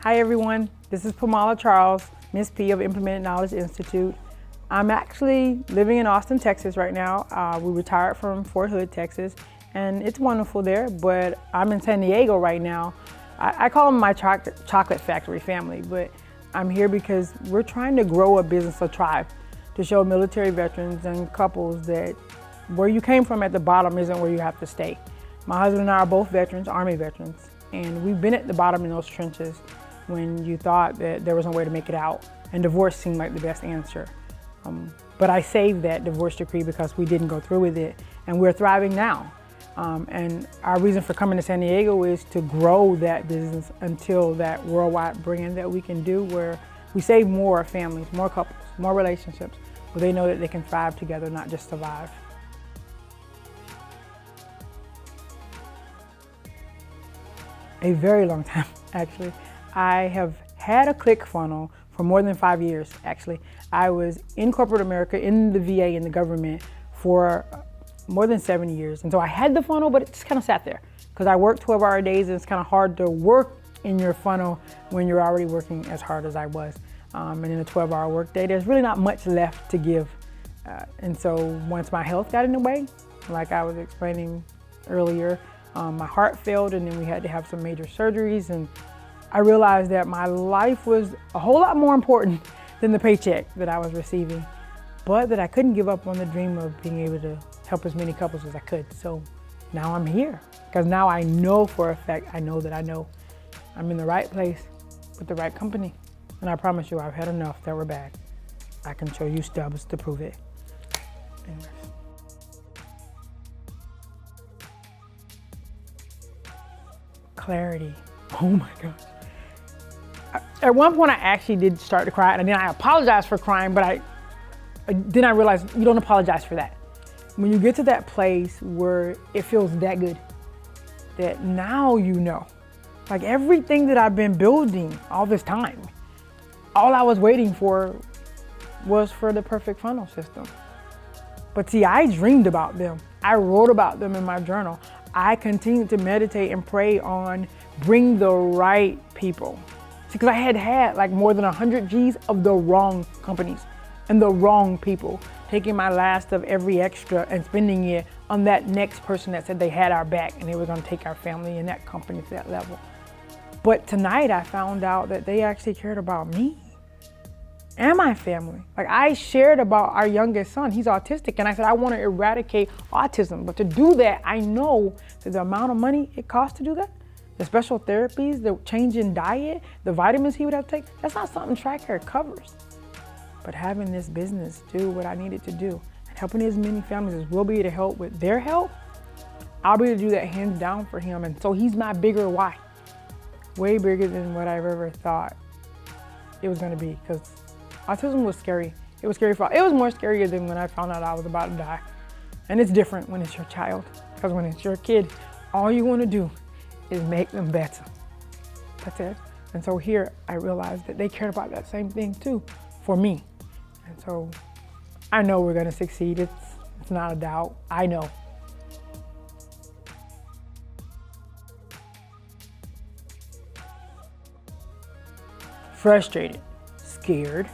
Hi everyone, this is Pamala Charles, Miss P of Implemented Knowledge Institute. I'm actually living in Austin, Texas right now. We retired from Fort Hood, Texas, and it's wonderful there, but I'm in San Diego right now. I call them my chocolate factory family, but I'm here because we're trying to grow a business, a tribe, to show military veterans and couples that where you came from at the bottom isn't where you have to stay. My husband and I are both veterans, Army veterans, and we've been at the bottom in those trenches when you thought that there was no way to make it out, and divorce seemed like the best answer. But I saved that divorce decree because we didn't go through with it, and we're thriving now. And our reason for coming to San Diego is to grow that business until that worldwide brand that we can do, where we save more families, more couples, more relationships, where they know that they can thrive together, not just survive. A very long time, actually. I have had a ClickFunnel for more than 5 years, actually. I was in corporate America, in the VA, in the government, for more than 7 years. And so I had the funnel, but it just kind of sat there because I worked 12-hour days, and it's kind of hard to work in your funnel when you're already working as hard as I was. And in a 12-hour work day, there's really not much left to give. And so once my health got in the way, like I was explaining earlier, my heart failed, and then we had to have some major surgeries, and I realized that my life was a whole lot more important than the paycheck that I was receiving, but that I couldn't give up on the dream of being able to help as many couples as I could. So now I'm here, because now I know for a fact, I know I'm in the right place with the right company. And I promise you, I've had enough that were bad. I can show you stubs to prove it. Anyways. Clarity. Oh my gosh. At one point, I actually did start to cry, and then I apologized for crying, but then I realized you don't apologize for that. When you get to that place where it feels that good, that now you know, like everything that I've been building all this time, all I was waiting for was for the perfect funnel system. But see, I dreamed about them. I wrote about them in my journal. I continued to meditate and pray on bring the right people. Because I had like more than 100 G's of the wrong companies and the wrong people, taking my last of every extra and spending it on that next person that said they had our back and they were gonna take our family and that company to that level. But tonight I found out that they actually cared about me and my family. Like I shared about our youngest son, he's autistic, and I said I wanna eradicate autism. But to do that, I know that the amount of money it costs to do that, the special therapies, the change in diet, the vitamins he would have to take, that's not something TRICARE covers. But having this business do what I needed to do, and helping as many families as will be to help with their help, I'll be able to do that hands down for him. And so he's my bigger why. Way bigger than what I've ever thought it was gonna be, because autism was scary. It was scary it was more scarier than when I found out I was about to die. And it's different when it's your child, because when it's your kid, all you wanna do is make them better. That's it. And so here I realized that they cared about that same thing too for me. And so I know we're gonna succeed. It's not a doubt. I know. Frustrated, scared,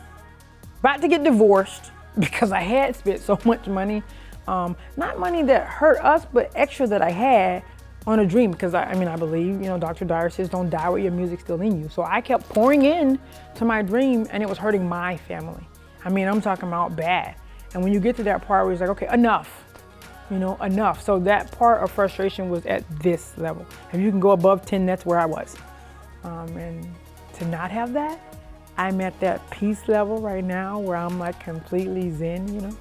about to get divorced because I had spent so much money. Not money that hurt us, but extra that I had on a dream, because I believe, Dr. Dyer says don't die with your music still in you. So I kept pouring in to my dream, and it was hurting my family. I'm talking about bad. And when you get to that part where it's like, okay, enough, enough. So that part of frustration was at this level. If you can go above 10, that's where I was. And to not have that, I'm at that peace level right now where I'm like completely zen,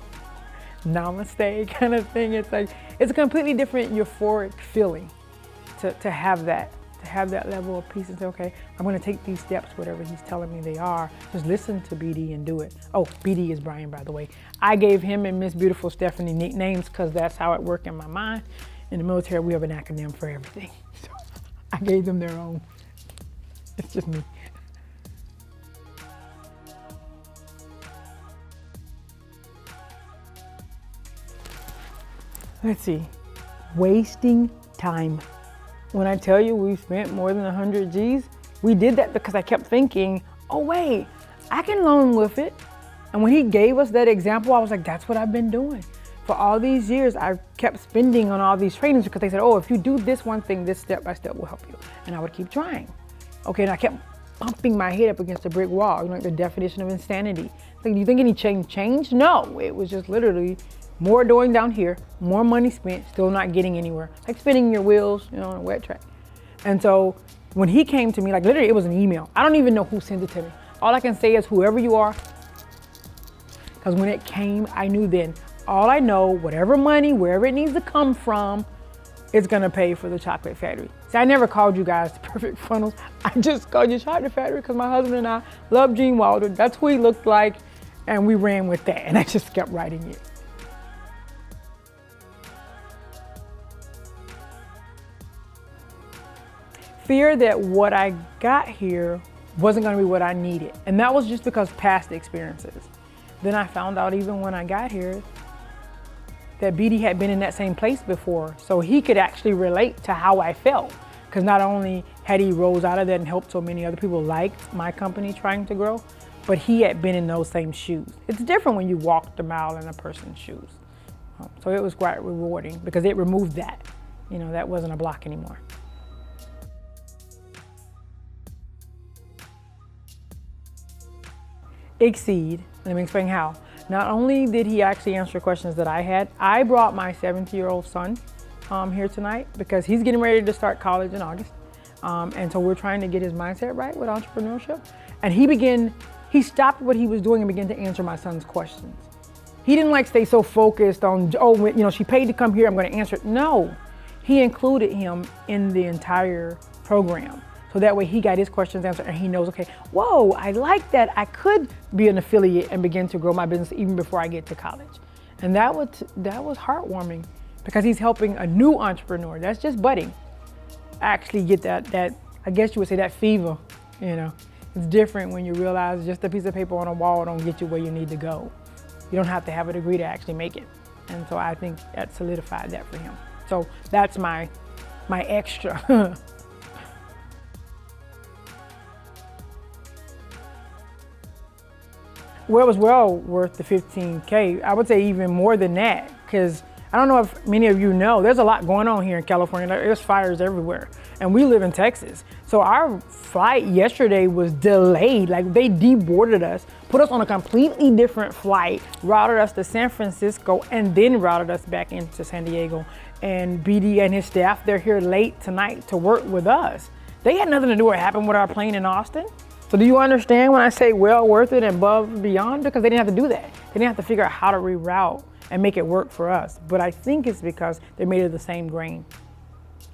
namaste kind of thing. It's like, it's a completely different euphoric feeling to have that level of peace and say, okay, I'm gonna take these steps, whatever he's telling me they are. Just listen to BD and do it. Oh, BD is Bryan, by the way. I gave him and Miss Beautiful Stephanie nicknames because that's how it worked in my mind. In the military, we have an acronym for everything. So I gave them their own. It's just me. Let's see, wasting time. When I tell you we've spent more than 100 G's, we did that because I kept thinking, oh wait, I can learn with it. And when he gave us that example, I was like, that's what I've been doing. For all these years, I kept spending on all these trainings because they said, oh, if you do this one thing, this step by step will help you. And I would keep trying. Okay, and I kept bumping my head up against a brick wall, like the definition of insanity. Like, do you think any change changed? No, it was just literally more doing down here, more money spent, still not getting anywhere. Like spinning your wheels, on a wet track. And so when he came to me, like literally it was an email. I don't even know who sent it to me. All I can say is whoever you are, because when it came, I knew then. All I know, whatever money, wherever it needs to come from, it's gonna pay for the chocolate factory. See, I never called you guys the perfect funnels. I just called you chocolate factory because my husband and I love Gene Wilder. That's who he looked like, and we ran with that, and I just kept writing it. Fear that what I got here wasn't gonna be what I needed. And that was just because past experiences. Then I found out even when I got here that BD had been in that same place before. So he could actually relate to how I felt. Because not only had he rose out of that and helped so many other people like my company trying to grow, but he had been in those same shoes. It's different when you walk the mile in a person's shoes. So it was quite rewarding because it removed that. That wasn't a block anymore. Exceed. Let me explain how. Not only did he actually answer questions that I had, I brought my 17-year-old son here tonight because he's getting ready to start college in August. And so we're trying to get his mindset right with entrepreneurship. And he stopped what he was doing and began to answer my son's questions. He didn't stay so focused on, she paid to come here, I'm gonna answer it. No, he included him in the entire program. So that way he got his questions answered and he knows, okay, whoa, I like that. I could be an affiliate and begin to grow my business even before I get to college. And that was heartwarming because he's helping a new entrepreneur that's just budding actually get that I guess you would say that fever, It's different when you realize just a piece of paper on a wall don't get you where you need to go. You don't have to have a degree to actually make it. And so I think that solidified that for him. So that's my extra. Well, it was well worth the $15K. I would say even more than that, because I don't know if many of you know, there's a lot going on here in California. There's fires everywhere, and we live in Texas. So our flight yesterday was delayed. They deboarded us, put us on a completely different flight, routed us to San Francisco, and then routed us back into San Diego. And BD and his staff, they're here late tonight to work with us. They had nothing to do with what happened with our plane in Austin. So do you understand when I say well worth it and above and beyond? Because they didn't have to do that. They didn't have to figure out how to reroute and make it work for us. But I think it's because they're made of the same grain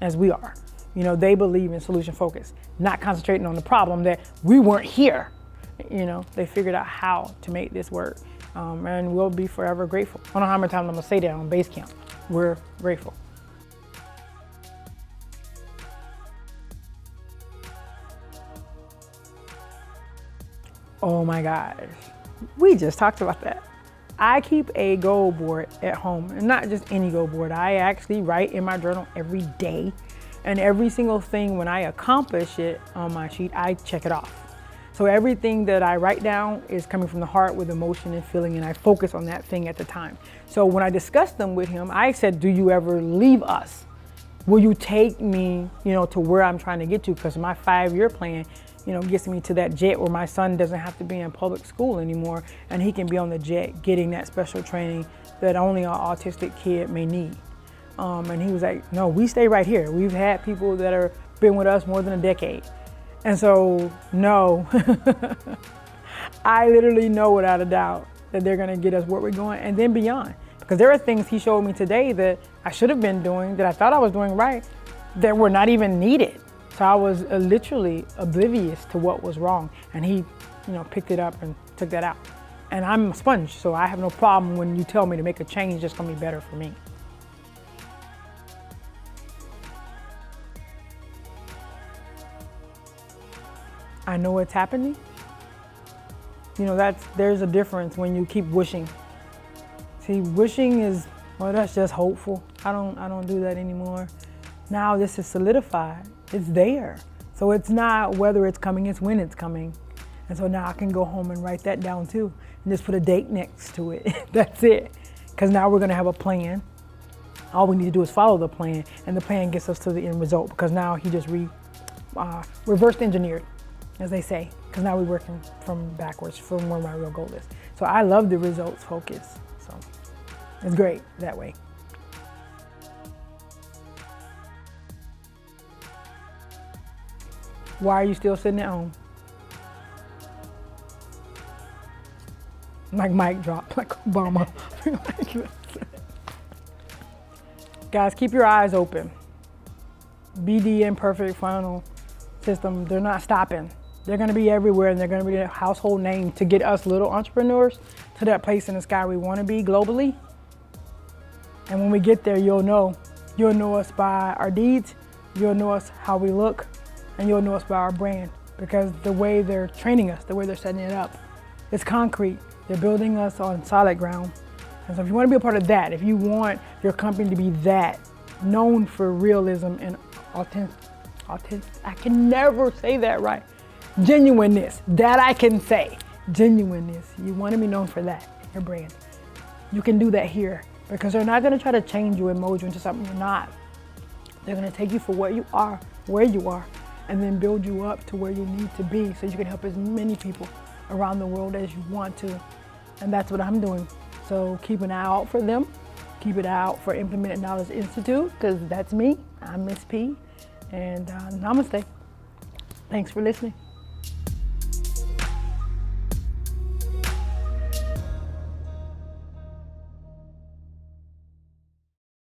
as we are. They believe in solution focus, not concentrating on the problem that we weren't here. They figured out how to make this work. And we'll be forever grateful. I don't know how many times I'm gonna say that on base camp. We're grateful. Oh my gosh, we just talked about that. I keep a goal board at home, and not just any goal board. I actually write in my journal every day, and every single thing when I accomplish it on my sheet, I check it off. So everything that I write down is coming from the heart with emotion and feeling, and I focus on that thing at the time. So when I discussed them with him, I said, do you ever leave us? Will you take me, to where I'm trying to get to? Because my 5-year plan gets me to that jet where my son doesn't have to be in public school anymore and he can be on the jet getting that special training that only an autistic kid may need. And he was like, no, we stay right here. We've had people that have been with us more than a decade. And so, no, I literally know without a doubt that they're gonna get us where we're going and then beyond. Because there are things he showed me today that I should have been doing, that I thought I was doing right, that were not even needed. So I was literally oblivious to what was wrong. And he, picked it up and took that out. And I'm a sponge, so I have no problem when you tell me to make a change that's gonna be better for me. I know what's happening. There's a difference when you keep wishing. See, wishing is, that's just hopeful. I don't do that anymore. Now this is solidified. It's there. So it's not whether it's coming, it's when it's coming. And so now I can go home and write that down too, and just put a date next to it. That's it. Because now we're gonna have a plan. All we need to do is follow the plan, and the plan gets us to the end result, because now he just reverse engineered, as they say, because now we're working from backwards from where my real goal is. So I love the results focus. So it's great that way. Why are you still sitting at home? Like mic drop, like Obama. Guys, keep your eyes open. BD and Perfect Funnel System, they're not stopping. They're gonna be everywhere, and they're gonna be a household name to get us little entrepreneurs to that place in the sky we wanna be globally. And when we get there, you'll know us by our deeds, you'll know us how we look, and you'll know us by our brand, because the way they're training us, the way they're setting it up, it's concrete. They're building us on solid ground. And so if you want to be a part of that, if you want your company to be that, known for realism and authentic, I can never say that right. Genuineness, that I can say. Genuineness, you want to be known for that, your brand. You can do that here, because they're not going to try to change you and mold you into something you're not. They're going to take you for what you are, where you are, and then build you up to where you need to be, so you can help as many people around the world as you want to. And that's what I'm doing. So keep an eye out for them. Keep it out for Implemented Knowledge Institute, because that's me. I'm Miss P. And namaste. Thanks for listening.